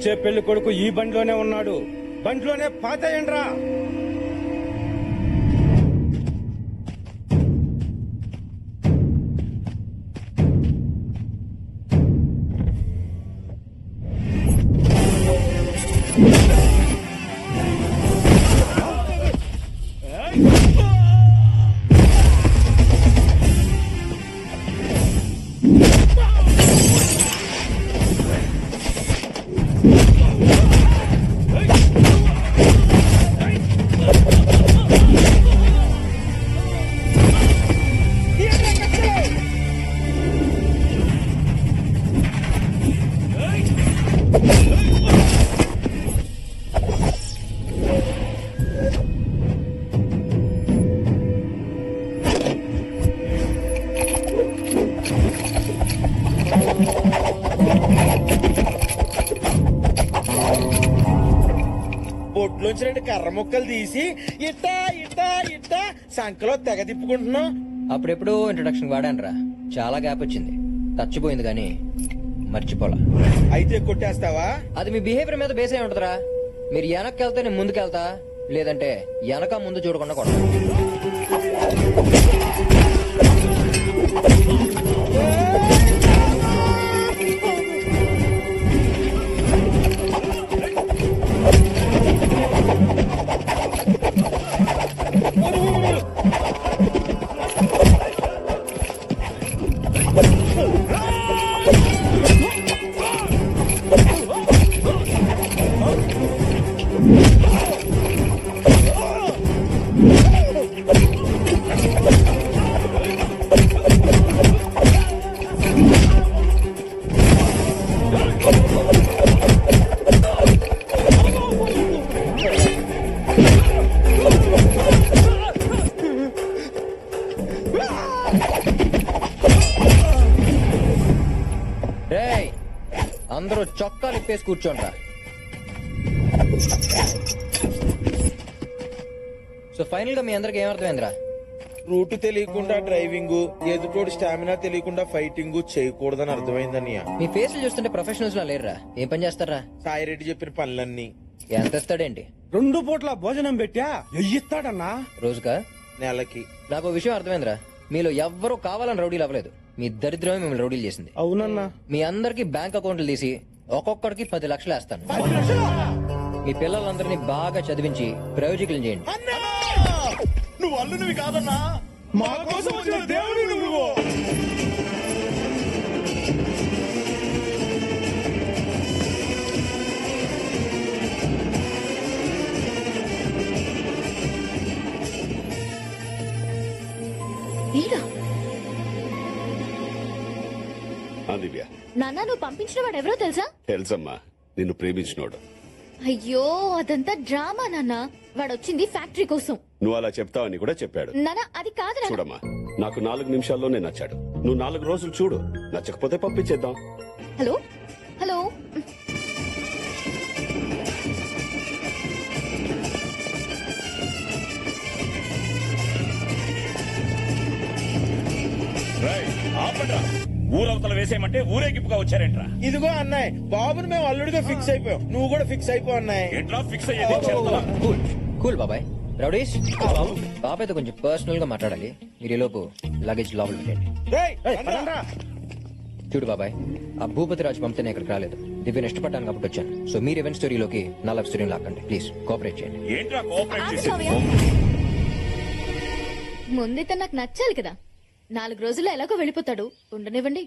వచ్చే పెళ్లి కొడుకు ఈ బండిలోనే ఉన్నాడు. బండిలోనే పాతేయండ్రా. బొట్లోంచి 2 కర్ర ముక్కలు తీసి ఇట్టా ఇట్టా ఇట్టా సంకలో తెగ తిప్పుకుంటున్నావు. అప్పుడెప్పుడు ఇంట్రొడక్షన్ వాడానరా, చాలా గ్యాప్ వచ్చింది, తచ్చిపోయింది కానీ మర్చిపోలా. అయితే కొట్టేస్తావా? అది మీ బిహేవియర్ మీద బేస్ అయి ఉంటదిరా. మీరు వెనక్కి వెళ్తే నేను ముందుకెళ్తా, లేదంటే వెనక ముందు చూడకుండా కొడతా. అందరూ చొక్కాలు ఇప్పేసి కూర్చోండ్రా. సో ఫైనల్ గా మీ అందరికి ఏమర్థమైందిరా? రూట్ తెలియకుండా డ్రైవింగ్, ఎదుటోడు స్టామినా తెలియకుండా ఫైటింగ్ చేయకూడదని అర్థమైందన్నయ్య. మీ ఫేస్ చూస్తుంటే ప్రొఫెషనల్స్ లా లేరురా. ఏం పని చేస్తారా? సాయిరెడ్డి చెప్పిన పనులన్నీ. ఎంత ఇస్తాడేంటి? 2 పూట్ల భోజనం పెట్టా ఎయ్యిస్తాడన్నా. రోజుకా? నెలకి. నాకు ఓ విషయం అర్థమైందిరా. మీలో ఎవ్వరూ కావాలని రౌడీలు అవ్వలేదు, మీ దరిద్రమే మిమ్మల్ని రౌడీలు చేసింది. అవునన్నా. మీ అందరికి బ్యాంక్ అకౌంట్లు తీసి ఒక్కొక్కడికి 10 లక్షలు వేస్తాను. మీ పిల్లలందరినీ బాగా చదివించి ప్రయోజకులు చేయండి. నువ్వు అల్లునివి కాదన్నా, మా కోసం వచ్చిన దేవుడి నువ్వు. దివ్య, నాన్న నువ్వు పంపించిన వాడు ఎవరో తెలుసా? తెలుసమ్మా, నిన్ను ప్రేమించినోడు. అయ్యో అదంతా డ్రామా నాన్న. వాడు వచ్చింది ఫ్యాక్టరీ కోసం. నువ్వు అలా చెప్తావని కూడా చెప్పాడు. నాన్న అది కాదు నాన్న. చూడమ్మా, నాకు 4 నిమిషాల్లోనే నచ్చాడు. నువ్వు 4 రోజులు చూడు, నచ్చకపోతే పంపించేద్దాం. హలో హలో ఊరవతల వేసేయమంటే ఊరేగింపుగా వచ్చారేంట్రా? ఇదిగో అన్నాయ్, బాబుని మేము అల్లుడిగా ఫిక్స్ అయిపోయాం. నువ్వు కూడా ఫిక్స్ అయిపో అన్నాయ్. ఎట్లా ఫిక్స్ అయ్యేది? కూల్ బాబాయ్. రౌడీస్, బాబాయ్తో కొంచెం పర్సనల్ గా మాట్లాడాలి. మీరు లోపు లగేజ్ లోపల పెట్టండి. చూడు బాబాయ్, ఆ భూపతి రాజు పంపితే నేను ఇక్కడికి రాలేదు. దివ్యను ఇష్టపడ్డాను కాబట్టి వచ్చాను. సో మీరు ఈవెంట్ స్టోరీలోకి నా లవ్ స్టోరీని లాక్కండి ప్లీజ్. కోఆపరేట్ చేయండి. ఏంట్రా కోఆపరేట్ చేసేది? ముందైతే నాకు నచ్చాలి కదా. 4 రోజుల్లో ఎలాగో వెళ్ళిపోతాడు, ఉండనివ్వండి.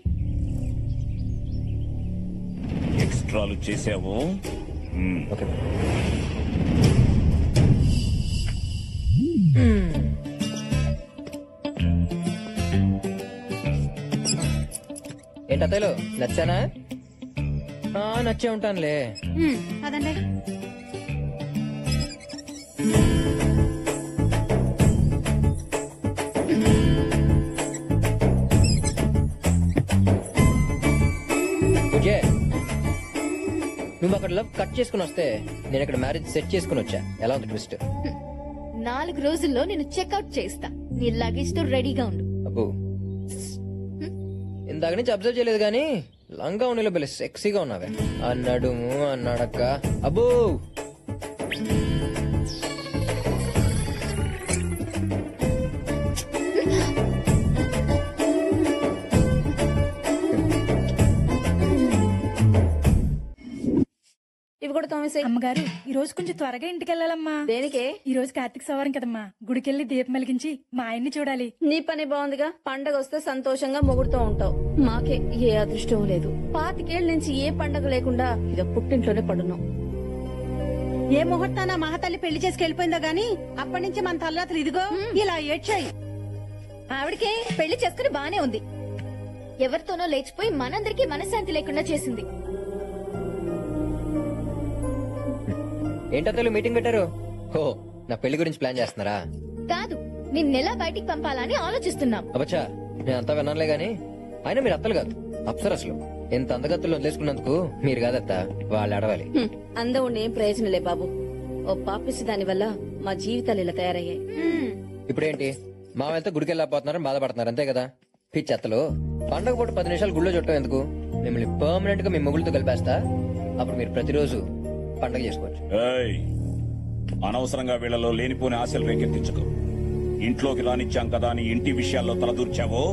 ఎక్స్ట్రాలు చేసావు. ఓకే ఏంటి అత్తయ్యలు, నచ్చానా? నచ్చే ఉంటానులే. అదండి నువ్వు అక్కడ లవ్ కట్ చేసుకుని వస్తే నేను ఇక్కడ మ్యారేజ్ సెట్ చేసుకుని వచ్చా. ఎలా ఉంది ట్విస్ట్? 4 రోజుల్లో నేను చెక్అౌట్ చేస్తా. నీ లగేజ్ తో రెడీగా ఉండు. అబ్బో, ఇందాక నుంచి అబ్జర్వ్ చేయలేదు కానీ లంగా ఉన్నిలో భలే సెక్సీగా ఉన్నావే. అన్నాడు అన్నాడక్క. అబ్బో ఇవి కూడా తోమేసే. అమ్మగారు ఈ రోజు కొంచెం త్వరగా ఇంటికి వెళ్ళాలమ్మా. దేనికే? ఈ రోజు కార్తీక సవారం కదమ్మా, గుడికెళ్ళి దీపం వెలిగించి మా ఆయన్ని చూడాలి. నీ పని బాగుందిగా. పండగ వస్తే సంతోషంగా మొగుడుతూ ఉంటావు. మాకే ఏ అదృష్టం లేదు. 25 నుంచి ఏ పండగ లేకుండా ఇక పుట్టింట్లోనే పడున్నాం. ఏ ముహూర్తాన మహాతల్లి పెళ్లి చేసుకు వెళ్ళిపోయిందో గాని అప్పటి నుంచి మన తల్లాతలు ఇదిగో ఇలా ఏడ్చాయి. ఆవిడకే పెళ్లి చేసుకుని బానే ఉంది. ఎవరితోనో లేచిపోయి మనందరికీ మనశ్శాంతి లేకుండా చేసింది. ఏంటో మీటింగ్ పెట్టారు? ఓ నా పెళ్లి గురించి ప్లాన్ చేస్తున్నారా? కాదు, నిన్నెలా బయటికి పంపాలని ఆలోచిస్తున్నాం. అబ్బచ్చా నేను అంతా విన్నానులే గాని, అయినా మీరు అత్తలు కాదు అప్సరసలు. ఎంత అందగత్తులు వదిలేసుకున్నందుకు మీరు కాదత్త, వాళ్ళు అడవాలి. అందం ఉండి ఏం ప్రయోజనలే బాబు. ఓ పాపిసి దాని వల్ల మా జీవితాలు ఇలా తయారయ్యాయి. ఇప్పుడేంటి మా వెళ్తే గుడికి వెళ్ళకపోతున్నారని బాధపడుతున్నారు అంతే కదా? పిచ్చత్తలు పండగ పూట 10 నిమిషాలు గుళ్ళో చుట్టం ఎందుకు? మిమ్మల్ని పర్మనెంట్ గా మీ మొగుళ్ళతో కలిపేస్తా. అప్పుడు మీరు ప్రతిరోజు పండగ చేసుకోవచ్చు. ఏయ్, అనవసరంగా వీళ్ళలో లేనిపోని ఆశలు రేకెత్తించుకో. ఇంట్లోకి రానిచ్చాం కదా అని ఇంటి విషయాల్లో తలదూర్చావో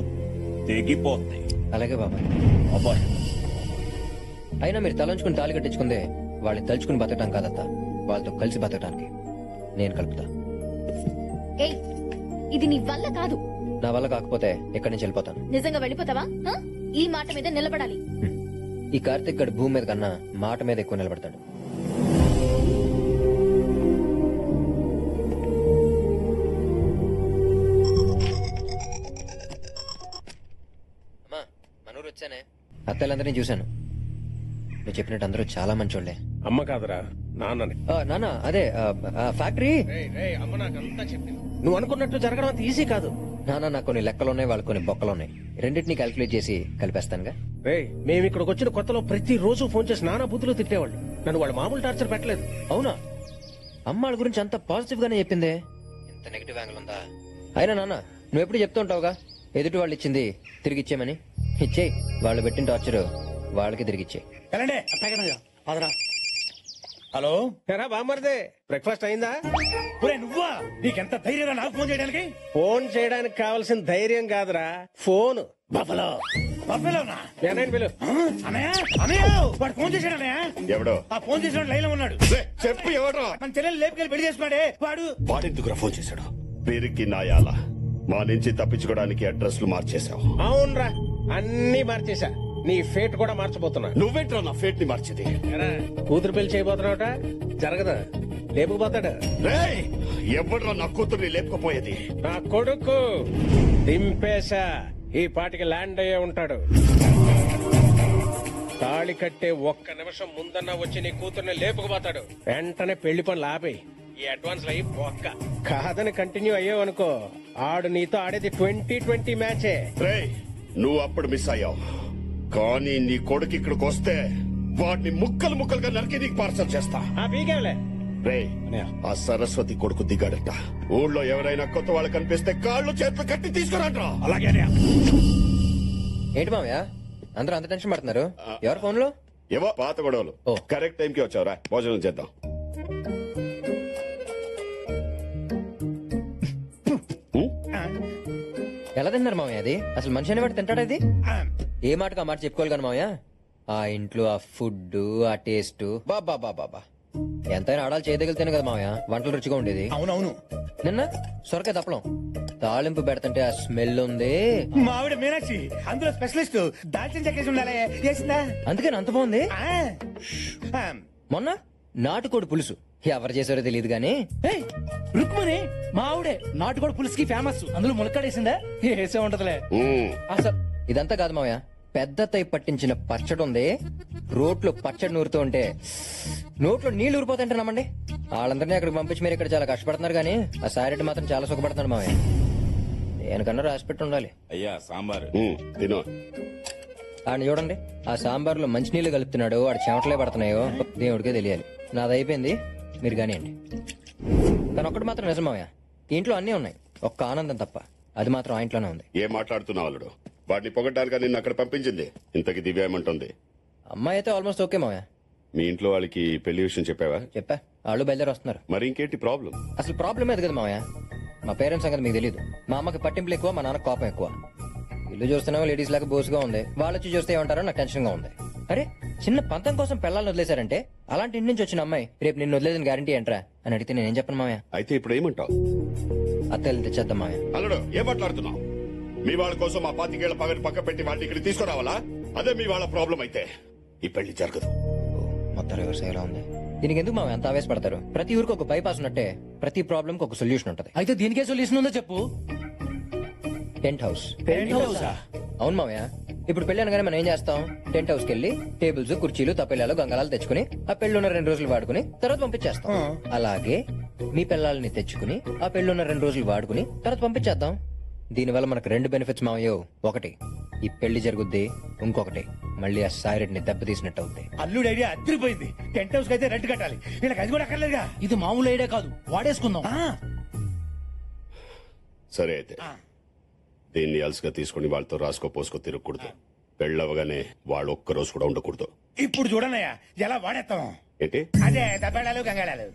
తెగిపోద్ది. అలాగే బాబాయ్. అబ్బాయి అయినా మీరు తలంచుకుని తాళి కట్టించుకుందే వాళ్ళని తలుచుకుని బతకటం కాదత్తా, వాళ్ళతో కలిసి బతకటానికి నేను కలుపుతా. ఏయ్, ఇది నీ వల్ల కాదు. నా వల్ల కాకపోతే ఎక్కడి నుంచి వెళ్ళిపోతాను. నిజంగా వెళ్ళిపోతావా? ఆ? ఈ మాట మీద నిలబడాలి. ఈ కార్తీక్ గడు భూమి మీద కన్నా మాట మీద ఎక్కువ నిలబడతాడు. అమ్మా మనూరు వచ్చానే. అత్తలందరినీ చూశాను. నువ్వు చెప్పినట్టు అందరూ చాలా మంచోళ్లే. అమ్మ కాదురా, నాన్నని. నాన్న అదే ఫ్యాక్టరీ. అమ్మ నాకంతా చెప్పింది. నువ్వు అనుకున్నట్టు జరగడం అంత ఈజీ కాదు. నాన్న నాకు కొన్ని లెక్కలున్నాయి, వాళ్ళకి కొన్ని బొక్కలున్నాయి. రెండింటినీ క్యాల్కులేట్ చేసి కలిపేస్తానుగా. మేము ఇక్కడికి వచ్చిన కొత్తలో ప్రతి రోజు ఫోన్ చేసి నానా బూతులు తిట్టేవాళ్ళు. నన్ను వాళ్ళు మామూలు టార్చర్ పెట్టలేదు. అవునా? అమ్మాళ్ళ గురించి అంత పాజిటివ్ గానే చెప్పిందే. ఇంత నెగిటివ్ యాంగిల్ ఉందా? అయినా నాన్న నువ్వు ఎప్పుడు చెప్తూ ఉంటావుగా, ఎదుటి వాళ్ళు ఇచ్చింది తిరిగి ఇచ్చేయమని. ఇచ్చేయి. వాళ్ళు పెట్టిన టార్చర్ వాళ్ళకి తిరిగి ఇచ్చేయి. హలో, ఎరా బామ్మర్దే, బ్రేక్ఫాస్ట్ అయిందా? నువ్వా? నీకెంత ధైర్యం నాకు ఫోన్ చేయడానికి? ఫోన్ చేయడానికి కావాల్సిన ధైర్యం కాదురా, ఫోన్. బఫలో బఫలోనా? పిలు. అనయ్య అనయ్య, వాడు ఫోన్ చేశాడు అన్నయ్య. ఎవడో? ఆ ఫోన్ చేసిన లైన్ లో ఉన్నాడు. చెప్పు ఎవడో? మన చెల్లెలు లేపుకెళ్ళి పెళ్లి చేసుకున్నాడే వాడు. వాడెందుకురా ఫోన్ చేశాడు? పేరుకి నాయాల మా నుంచి తప్పించుకోవడానికి అడ్రస్లు మార్చేశావు. అవునరా, అన్ని మార్చేశా. నీ ఫేట్ కూడా మార్చబోతున్నా. నువ్వేంట్రా నా ఫేట్ ని మార్చింది? కూతురు పెళ్లి చేయబోతున్నావుట, జరగదా? లేపుకుపోతాడు. ఎవడ్రా నా కూతుర్ని లేపుకుపోయేది? నా కొడుకు దింపేశా. ఈ పాటికి ల్యాండ్ అయ్యే ఉంటాడు. తాళి కట్టే ఒక్క నిమిషం ముందన్నా వచ్చి నీ కూతుర్ని లేపుకుపోతాడు. వెంటనే పెళ్లి పనులు ఆపేయి. ఈ అడ్వాన్స్ అయ్యి ఒక్క కాదని కంటిన్యూ అయ్యావనుకో, ఆడు నీతో ఆడేది 2020 మ్యాచే. నువ్వు అప్పుడు మిస్ అయ్యావు, కానీ నీ కొడుకు ఇక్కడికి వస్తే వాడిని ముక్కలు ముక్కలుగా నరికి నీకు పార్సల్ చేస్తా. పీకేలే. ఆ సరస్వతి కొడుకు దిగాడట. ఊళ్ళో ఎవరైనా కొత్త వాళ్ళు కనిపిస్తే కాళ్ళు చేతులు కట్టి తీసుకురాట్రా. అలాగే ఏంటి మామయ్య అందరూ అంత టెన్షన్ పడుతున్నారు? ఎవరు ఫోన్ లో? ఏవో పాత గొడవలు. కరెక్ట్ టైం కి వచ్చావురా, భోజనం చేద్దాం. ఎలా తిన్నారు మామయ్య? అది అసలు మనిషి అనేవాడు తింటాడా? ఇది ఏ మాటకు ఆ మాట చెప్పుకోవాలి కానీ మామయ్య. ఆ ఇంట్లో ఆ ఫుడ్, ఆ టేస్ట్, బాబా బాబా ఎంతైనా ఆడాలి చేయదగిలితేనే కదా మామయ్య వంటలు రుచిగా ఉండేది. అవునవును. నిన్న సొరకాయ తప్పలం తాలింపు పెడతంటే ఆ స్మెల్ ఉంది. మా ఆవిడ మీనాక్షి అందులో స్పెషలిస్ట్. దాల్చిన చెక్కేసి ఉండాలి, చేసిందా? అందుకని అంత బాగుంది. మొన్న నాటుకోడి పులుసు ఎవరు చేశారో తెలియదు గానీ రుక్మని మా ఆవిడే నాటుకోడి పులుసుకి ఫేమస్. అందులో ములక్కాడేసిందా? వేసే ఉంటదిలే. అసలు ఇదంతా కాదు మామయ్య, పెద్ద తై పట్టించిన పచ్చడి ఉంది. రోట్లో పచ్చడి నూరుతూ ఉంటే నోట్లో నీళ్లు ఊరిపోతుంటే నమ్మండి. వాళ్ళందరినీ అక్కడికి పంపించి మీరు ఇక్కడ చాలా కష్టపడుతున్నారు కానీ ఆ సారెడ్డి మాత్రం చాలా సుఖపడుతున్నాడు మామయ్య. దేనికన్నా రాసి పెట్టి ఉండాలి. అయ్యా సాంబార్ తిను. ఆయన చూడండి, ఆ సాంబార్లో మంచినీళ్లు కలుపుతున్నాడు, వాడు చెమటలే పడుతున్నాయో దేవుడికే తెలియాలి. నాది అయిపోయింది, మీరు కానివ్వండి. కానీ ఒక్కటి మాత్రం నిజం మామయ్య, ఇంట్లో అన్నీ ఉన్నాయి, ఒక్క ఆనందం తప్ప. అది మాత్రం ఆ ఇంట్లోనే ఉంది. ఏం మాట్లాడుతున్నావు అల్లుడు? వాడిని పొగడ్డానికి నిన్ను అక్కడ పంపించింది. ఇంతకి దివ్య ఏమంటుంది? అమ్మాయి అయితే ఆల్మోస్ట్ ఓకే మావయ్య. మీ ఇంట్లో వాళ్ళకి పెళ్లి విషయం చెప్పావా? చెప్పా, వాళ్ళు బయలుదేరి వస్తున్నారు. మరి ఇంకేంటి ప్రాబ్లం? అసలు ప్రాబ్లం ఏది కదా మావయ్య, మా పేరెంట్స్ సంగతి మీకు తెలియదు. మా అమ్మకి పట్టింపులు ఎక్కువ, మా నాన్న కోపం ఎక్కువ. ఇల్లు చూస్తున్నావు లేడీస్ లాగా బోసుగా ఉంది, వాళ్ళు వచ్చి చూస్తే ఏమంటారో నాకు టెన్షన్ గా ఉంది. అరే చిన్న పంతం కోసం పిల్లల్ని వదిలేశారంటే అలాంటి ఇంటి నుంచి వచ్చిన అమ్మాయి రేపు నిన్ను వదిలేదని గ్యారంటీ ఏంట్రా అని అడిగితే నేనేం చెప్పను మావయ్య? అయితే ఇప్పుడు ఏమంటావు? అత్తలు తెచ్చేద్దాం మావయ్య. అల్లుడు ఏం మాట్లాడుతున్నావు? మీ వాళ్ళ కోసం ఆ 25 ఏళ్ల పగని పక్క పెట్టి వాళ్ళని ఇక్కడ తీసుకురావాలా? అదే మీ వాళ్ళ ప్రాబ్లం అయితే ఈ పెళ్లి జరగదు. మొత్తం రివర్స్ అయ్యేలా ఉంది. దీనికి ఎందుకు మావయ్య అంత ఆవేశపడతారు? ప్రతి ఊరికి ఒక బైపాస్ ఉన్నట్టే ప్రతి ప్రాబ్లం కి ఒక సొల్యూషన్ ఉంటది. అయితే దీనికే సొల్యూషన్ ఉందో చెప్పు. Tent house. పెంట్ హౌసా? అవును మావయ్య. ఇప్పుడు పెళ్లి అనగానే మనం ఏం చేస్తాం? టెంట్ హౌస్ కి వెళ్ళి టేబుల్స్ కుర్చీలు తప్పెళ్ళాలు గంగళాలు తెచ్చుకుని ఆ పెళ్ళున్న 2 రోజులు వాడుకుని తర్వాత పంపించేస్తాం. అలాగే మీ పిల్లల్ని తెచ్చుకుని ఆ పెళ్ళున్న 2 రోజులు వాడుకుని తర్వాత పంపించేద్దాం. దీనివల్ల మనకు 2 బెనిఫిట్స్ మావయ్యో. ఒకటి ఈ పెళ్లి జరుగుద్ది, ఇంకొకటి మళ్ళీ ఆ సాయిరెడ్డిని దెబ్బతీసినట్టు అవుద్ది. అల్లుడు ఐడియా అదిరిపోయింది. టెంట్ హౌస్ కి అయితే రెంట్ కట్టాలి, వీళ్ళకి అది కూడా అక్కర్లేదుగా. ఇది మామూలు ఐడియా కాదు, వాడేసుకుందాం. సరే అయితే దీన్ని అలసిగా తీసుకుని వాళ్ళతో రాసుకో పోసుకో తిరగకూడదు. పెళ్ళవగానే వాళ్ళు ఒక్క రోజు కూడా ఉండకూడదు. ఇప్పుడు చూడనయ్యా ఎలా వాడేస్తాం. ఏంటి? అదే దబ్బేళాలు గంగాళాలు.